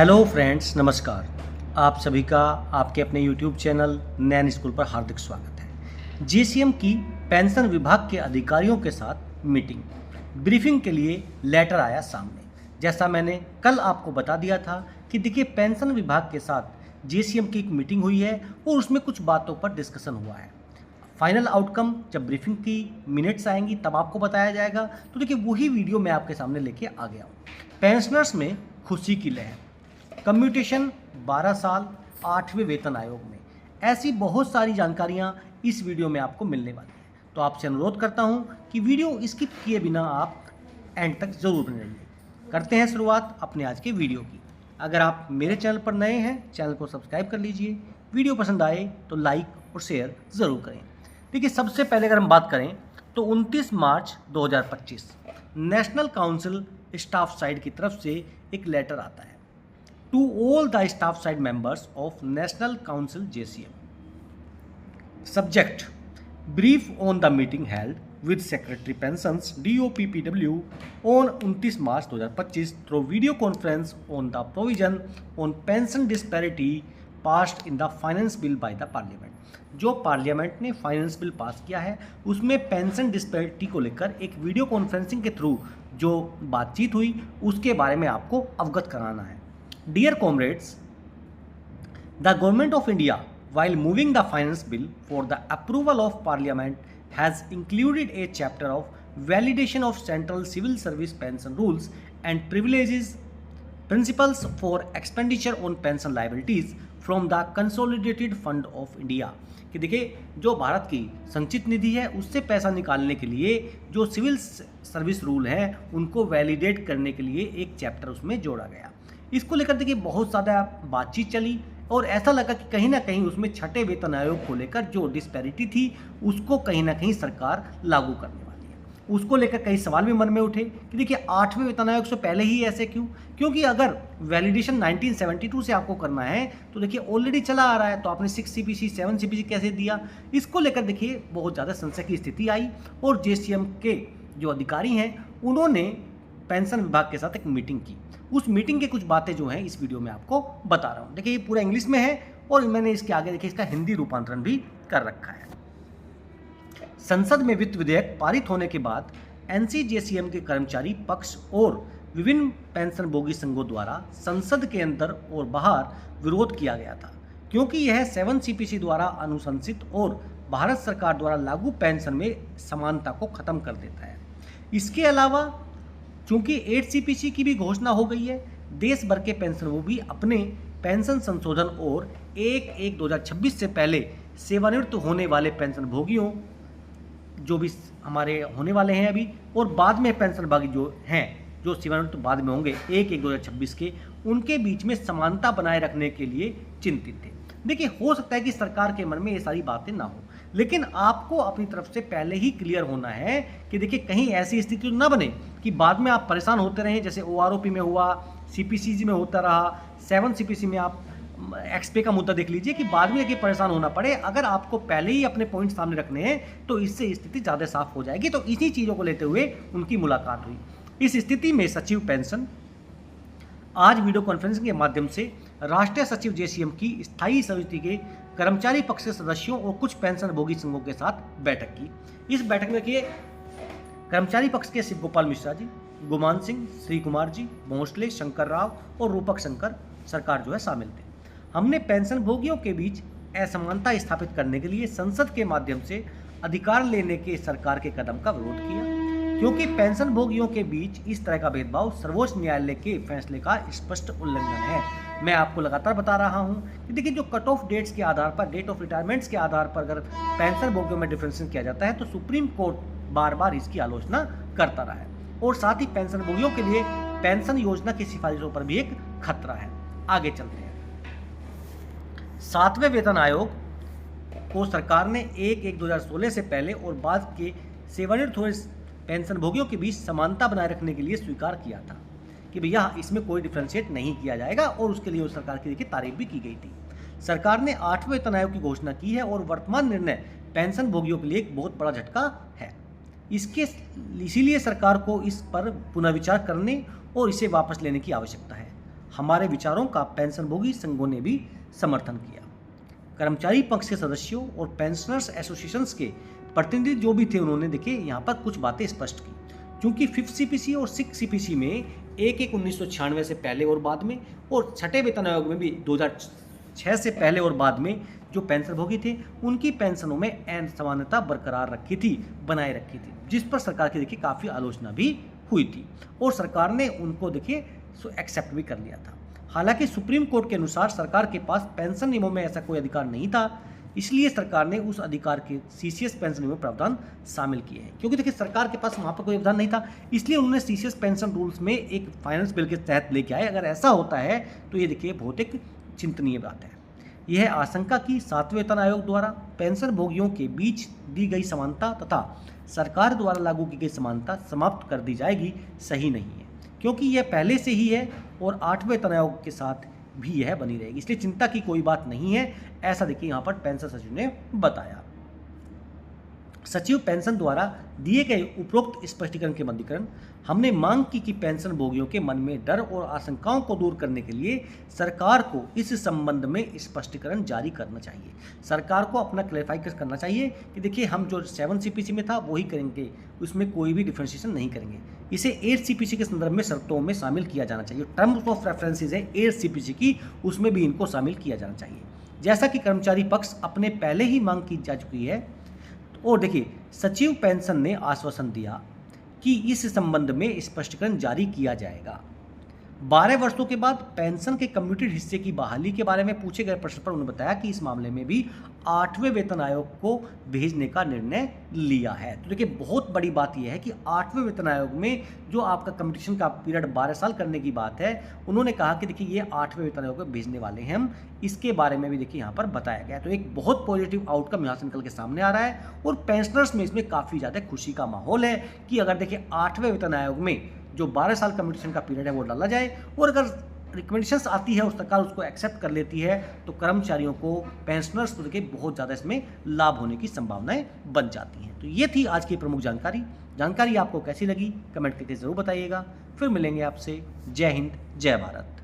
Hello friends, नमस्कार। आप सभी का आपके अपने यूट्यूब चैनल नैन स्कूल पर हार्दिक स्वागत है। जीसीएम की पेंशन विभाग के अधिकारियों के साथ मीटिंग ब्रीफिंग के लिए लेटर आया सामने। जैसा मैंने कल आपको बता दिया था कि देखिए पेंशन विभाग के साथ जीसीएम की एक मीटिंग हुई है और उसमें कुछ बातों पर डिस्कशन हुआ है। फाइनल आउटकम जब ब्रीफिंग की मिनट्स आएंगी तब आपको बताया जाएगा। तो देखिए वही वीडियो मैं आपके सामने लेके आ गया हूँ। पेंशनर्स में खुशी की लहर, कम्यूटेशन 12 साल 8वें वेतन आयोग में, ऐसी बहुत सारी जानकारियां इस वीडियो में आपको मिलने वाली हैं। तो आपसे अनुरोध करता हूं कि वीडियो स्किप किए बिना आप एंड तक ज़रूर बने रहिए। करते हैं शुरुआत अपने आज के वीडियो की। अगर आप मेरे चैनल पर नए हैं, चैनल को सब्सक्राइब कर लीजिए। वीडियो पसंद आए तो लाइक और शेयर ज़रूर करें। देखिए सबसे पहले अगर हम बात करें तो 29 मार्च 2025 नेशनल काउंसिल स्टाफ साइड की तरफ से एक लेटर आता है to all the staff side members of National Council JCM. Subject: Brief on the meeting held with Secretary Pensions DOPPW on 29 March 2025 through video conference on the provision on pension disparity passed in the Finance Bill by the Parliament. जो parliament ने finance bill pass किया है उसमें pension disparity को लेकर एक video conferencing के through जो बातचीत हुई उसके बारे में आपको अवगत कराना है। Dear comrades, the Government of India, while moving the Finance Bill for the approval of Parliament, has included a chapter of validation of Central Civil Service pension rules and privileges principles for expenditure on pension liabilities from the Consolidated Fund of India। कि देखिए जो भारत की संचित निधि है उससे पैसा निकालने के लिए जो सिविल सर्विस रूल हैं उनको वैलिडेट करने के लिए एक चैप्टर उसमें जोड़ा गया। इसको लेकर देखिए बहुत ज़्यादा बातचीत चली और ऐसा लगा कि कहीं ना कहीं उसमें छठे वेतन आयोग को लेकर जो डिस्पैरिटी थी उसको कहीं ना कहीं सरकार लागू करने वाली है। उसको लेकर कई सवाल भी मन में उठे कि देखिए 8वें वेतन आयोग से पहले ही ऐसे क्यों, क्योंकि अगर वैलिडेशन 1972 से आपको करना है तो देखिए ऑलरेडी चला आ रहा है, तो आपने 6 CPC 7 CPC कैसे दिया। इसको लेकर देखिए बहुत ज़्यादा संशय की स्थिति आई और JCM के जो अधिकारी हैं उन्होंने पेंशन विभाग के साथ एक मीटिंग की। उस मीटिंग के कुछ बातें जो हैं इस वीडियो में आपको बता रहा हूं। देखिए ये पूरा इंग्लिश में है और मैंने इसके आगे देखिए इसका हिंदी रूपांतरण भी कर रखा है। संसद में वित्त विधेयक पारित होने के बाद NCJCM के कर्मचारी पक्ष और विभिन्न पेंशनभोगी संघों द्वारा संसद के अंदर और बाहर विरोध किया गया था, क्योंकि यह 7 CPC द्वारा अनुशंसित और भारत सरकार द्वारा लागू पेंशन में समानता को खत्म कर देता है। इसके अलावा चूंकि 8 CPC की भी घोषणा हो गई है, देश भर के पेंशनभोगी अपने पेंशन संशोधन और 1/1/2026 से पहले सेवानिवृत्त होने वाले पेंशनभोगियों जो भी हमारे होने वाले हैं अभी और बाद में पेंशनभोगी जो हैं जो सेवानिवृत्त बाद में होंगे 1/1/2026 के, उनके बीच में समानता बनाए रखने के लिए चिंतित थे। देखिए हो सकता है कि सरकार के मन में ये सारी बातें ना हो, लेकिन आपको अपनी तरफ से पहले ही क्लियर होना है कि देखिए कहीं ऐसी स्थिति ना बने कि बाद में आप परेशान होते रहें, जैसे OROP में हुआ, CPCG में होता रहा, 7 CPC में आप एक्सपे का मुद्दा देख लीजिए कि बाद में परेशान होना पड़े। अगर आपको पहले ही अपने पॉइंट सामने रखने हैं तो इससे स्थिति ज़्यादा साफ हो जाएगी। तो इसी चीज़ों को लेते हुए उनकी मुलाकात हुई। इस स्थिति में सचिव पेंशन आज वीडियो कॉन्फ्रेंसिंग के माध्यम से राष्ट्रीय सचिव JCM की स्थायी समिति के कर्मचारी पक्ष के सदस्यों और कुछ पेंशनभोगी संघों के साथ बैठक की। इस बैठक में देखिए कर्मचारी पक्ष के शिव गोपाल मिश्रा जी, गुमान सिंह, श्री कुमार जी, भोंसले, शंकर राव और रूपक शंकर सरकार जो है शामिल थे। हमने पेंशनभोगियों के बीच असमानता स्थापित करने के लिए संसद के माध्यम से अधिकार लेने के सरकार के कदम का विरोध किया, क्योंकि पेंशनभोगियों के बीच इस तरह का भेदभाव सर्वोच्च न्यायालय के फैसले का स्पष्ट उल्लंघन है। मैं आपको लगातार बता रहा हूं कि देखिए जो कट ऑफ डेट्स के आधार पर, डेट ऑफ रिटायरमेंट्स के आधार पर अगर पेंशनभोगियों में डिफरेंशिएशन किया जाता है तो सुप्रीम कोर्ट बार बार इसकी आलोचना करता रहा है और साथ ही पेंशनभोगियों के लिए पेंशन योजना की सिफारिशों पर भी एक खतरा है। आगे चलते हैं। 7वें वेतन आयोग को सरकार ने 1/1/2016 से पहले और बाद के सेवानिवृत्त हुए पेंशनभोगियों के बीच समानता बनाए रखने के लिए स्वीकार किया था कि भैया इसमें कोई डिफ्रेंशिएट नहीं किया जाएगा और उसके लिए सरकार की देखिए तारीफ भी की गई थी। सरकार ने 8वें वेतन आयोग की घोषणा की है और वर्तमान निर्णय पेंशनभोगियों के लिए एक बहुत बड़ा झटका है। इसीलिए सरकार को इस पर पुनर्विचार करने और इसे वापस लेने की आवश्यकता है। हमारे विचारों का पेंशनभोगी संघों ने भी समर्थन किया। कर्मचारी पक्ष के सदस्यों और पेंशनर्स एसोसिएशंस के प्रतिनिधि जो भी थे, उन्होंने देखिए यहाँ पर कुछ बातें स्पष्ट की। क्योंकि 5th सीपीसी और 6th सीपीसी में 1/1/1996 से पहले और बाद में, और छठे वेतन आयोग में भी 2006 से पहले और बाद में जो पेंशनभोगी थे, उनकी पेंशनों में असमानता बरकरार बनाए रखी थी, जिस पर सरकार की देखिए काफ़ी आलोचना भी हुई थी, और सरकार ने उनको देखिए एक्सेप्ट भी कर लिया था। हालांकि सुप्रीम कोर्ट के अनुसार सरकार के पास पेंशन नियमों में ऐसा कोई अधिकार नहीं था, इसलिए सरकार ने उस अधिकार के सीसीएस पेंशन में प्रावधान शामिल किए हैं। क्योंकि देखिए सरकार के पास वहाँ पर कोई प्रावधान नहीं था, इसलिए उन्होंने सीसीएस पेंशन रूल्स में एक फाइनेंस बिल के तहत लेके आए। अगर ऐसा होता है तो ये देखिए बहुत एक चिंतनीय बात है। यह आशंका की 7वें वेतन आयोग द्वारा पेंशन भोगियों के बीच दी गई समानता तथा सरकार द्वारा लागू की गई समानता समाप्त कर दी जाएगी सही नहीं है, क्योंकि यह पहले से ही है और 8वें वेतन आयोग के साथ भी यह बनी रहेगी, इसलिए चिंता की कोई बात नहीं है, ऐसा देखिए यहाँ पर पेंशन सचिव ने बताया। सचिव पेंशन द्वारा दिए गए उपरोक्त स्पष्टीकरण के मद्देनजर हमने मांग की कि पेंशन भोगियों के मन में डर और आशंकाओं को दूर करने के लिए सरकार को इस संबंध में स्पष्टीकरण जारी करना चाहिए। सरकार को अपना क्लैरिफाई करना चाहिए कि देखिए हम जो 7 सीपीसी में था वही करेंगे, उसमें कोई भी डिफरेंशिएशन नहीं करेंगे। इसे 8 सीपीसी के संदर्भ में शर्तों में शामिल किया जाना चाहिए। टर्म्स ऑफ रेफरेंसेज है 8 सीपीसी की, उसमें भी इनको शामिल किया जाना चाहिए। जैसा कि कर्मचारी पक्ष अपने पहले ही मांग की जा चुकी है, और देखिए सचिव पेंशन ने आश्वासन दिया कि इस संबंध में स्पष्टीकरण जारी किया जाएगा। 12 वर्षों के बाद पेंशन के कम्यूटेड हिस्से की बहाली के बारे में पूछे गए प्रश्न पर उन्होंने बताया कि इस मामले में भी 8वें वेतन आयोग को भेजने का निर्णय लिया है। तो देखिए बहुत बड़ी बात यह है कि 8वें वेतन आयोग में जो आपका कम्पिटिशन का पीरियड 12 साल करने की बात है, उन्होंने कहा कि देखिए ये 8वें वेतन आयोग में भेजने वाले हैं हम, इसके बारे में भी देखिए यहाँ पर बताया गया। तो एक बहुत पॉजिटिव आउटकम यहाँ से निकल के सामने आ रहा है, और पेंशनर्स में इसमें काफ़ी ज़्यादा खुशी का माहौल है कि अगर देखिए 8वें वेतन आयोग में जो 12 साल कम्पिटिशन का पीरियड है वो डाला जाए, और अगर रिकमेंडेशंस आती है और सरकार उसको एक्सेप्ट कर लेती है, तो कर्मचारियों को, पेंशनर्स को देखिए बहुत ज़्यादा इसमें लाभ होने की संभावनाएं बन जाती हैं। तो ये थी आज की प्रमुख जानकारी आपको कैसी लगी कमेंट करके ज़रूर बताइएगा। फिर मिलेंगे आपसे। जय हिंद, जय भारत।